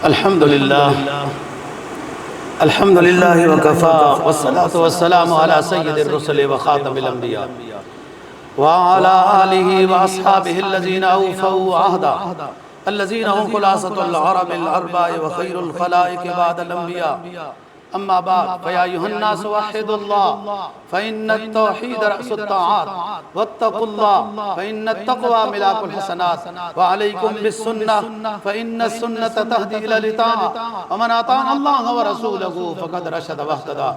الحمد لله وكفى والصلاة والسلام على سيد الرسل وخاتم الأنبياء وعلى آله وأصحابه الذين أوفوا عهدا الذين هم خلاصة العرب الأربع وخير الخلائق بعد الأنبياء. أما بعد فيا أيها الناس وحدوا الله فإن التوحيد رأس الطاعات واتقوا الله فإن التقوى ملاك الحسنات وعليكم بالسنة فإن السنة تهدي إلى الطاعة ومن أطاع الله ورسوله فقد رشد واهتدى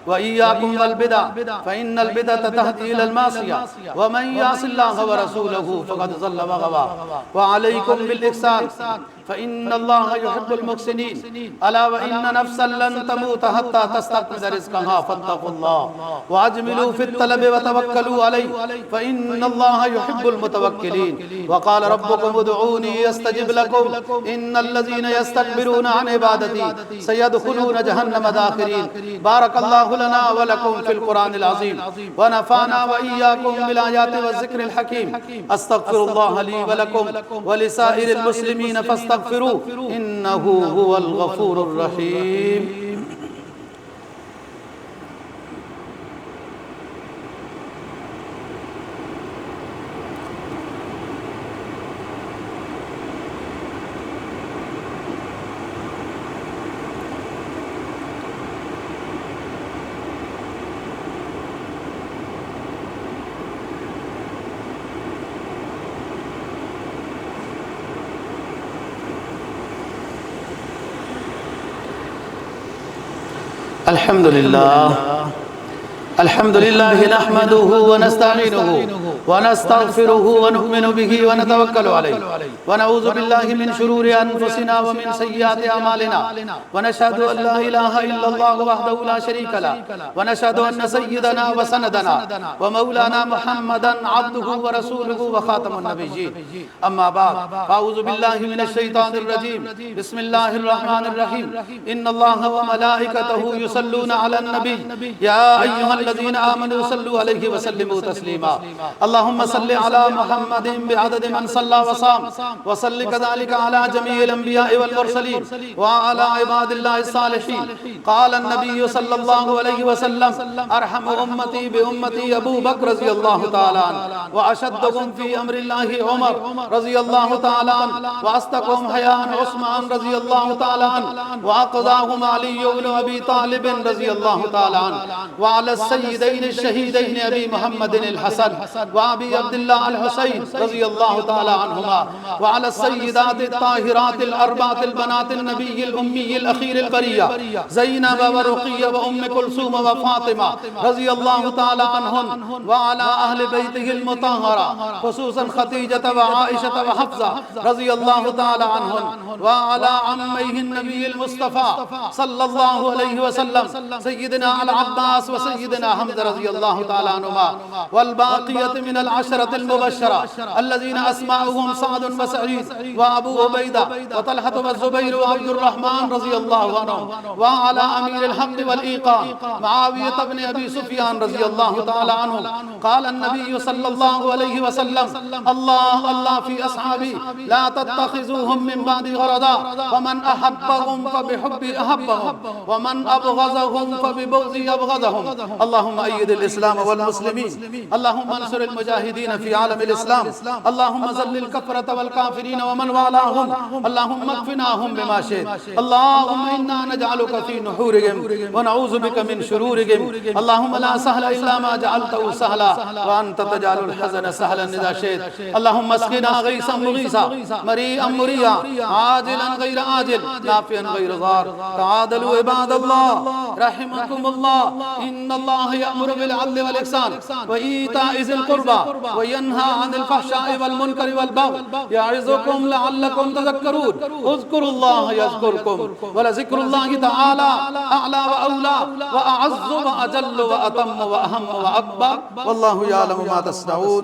وإياكم والبدع فإن البدعة تهدي إلى المعصية ومن يعص الله ورسوله فقد ضل وغوى وعليكم بالإحسان فإن الله يحب المحسنين ألا وإن نفسا لن تموت حتى تستقبل رزقها فاتقوا الله وأجملوا في الطلب وتوكلوا عليه فإن الله يحب المتوكلين. وقال ربكم ادعوني يستجب لكم إن الذين يستكبرون عن عبادتي سيدخلون جهنم داخرين. بارك الله لنا ولكم في القرآن العظيم ونفعنا وإياكم بالآيات والذكر الحكيم. أستغفر الله لي ولكم ولسائر المسلمين فاستغفروه إنه هو الغفور الرحيم. الحمد لله نحمده ونستعينه ونستغفره ونؤمن به ونتوكل عليه ونعوذ بالله من شرور أنفسنا ومن سيئات أعمالنا ونشهد أن لا إله إلا الله وحده لا شريك له ونشهد أن سيدنا وسندنا ومولانا محمدا عبده ورسوله وخاتم النبيين. أما بعد فأعوذ بالله من الشيطان الرجيم بسم الله الرحمن الرحيم إن الله وملائكته يصلون على النبي يا أيها الذين آمنوا صلوا عليه وسلموا تسليما. اللهم صل على محمد بعدد من صلى وصام وصل كذلك على جميع الأنبياء والمرسلين وعلى عباد الله الصالحين. قال النبي صلى الله عليه وسلم أرحم أمتي بأمتي أبو بكر رضي الله تعالى عنه وأشدهم في أمر الله عمر رضي الله تعالى عنه وأصدقهم حياء عثمان رضي الله تعالى عنه وأقضاهم علي بن أبي طالب رضي الله تعالى عنه وعلى السيدين الشهيدين أبي محمد الحسن وأبي عبد الله الحسين رضي الله تعالى عنهما وعلى السيدات الطاهرات الأربعة البنات النبي الأمي الأخير البرية زينب ورقية وأم كلثوم وفاطمة رضي الله تعالى عنهن وعلى أهل بيته المطهرة خصوصا خديجة وعائشة وحفصة رضي الله تعالى عنهن وعلى عميه النبي المصطفى صلى الله عليه وسلم سيدنا العباس وسيدنا حمزة رضي الله تعالى عنهما والباقية من العشرة المبشرة الذين أسماؤهم سعد وسعيد وأبو عبيدة وطلحة والزبير وعبد الرحمن رضي الله عنهم وعلى أمير الحق والإيقان معاوية بن أبي سفيان رضي الله تعالى عنهم. قال النبي صلى الله عليه وسلم الله في أصحابي لا تتخذوهم من بعد غرضا ومن أحبهم فبحبي أحبهم ومن أبغضهم فببغضي أبغضهم. اللهم أيد الإسلام والمسلمين اللهم انصر المجاهدين في عالم الإسلام اللهم ذل الكفرة والكافرين ومن والاهم اللهم اكفناهم بما شئت. اللهم إنا نجعلك في نحورهم ونعوذ بك من شرورهم. اللهم لا سهل إلا ما جعلته سهلا وأنت تجعل الحزن سهلا إذا شئت. اللهم اسقنا غيثا مغيثا مريئا مريا عاجلا غير آجل نافعا غير ضار. تعادلوا عباد الله رحمكم الله إن الله يأمر بالعدل والإحسان وإيتاء ذي القربى وينهى عن الفحشاء والمنكر والبغي يعظكم لعلكم تذكرون. اذكروا الله يذكركم ولذكر الله تعالى أعلى وأولى وأعز وأجل وأتم وأهم وأكبر والله يعلم ما تصنعون.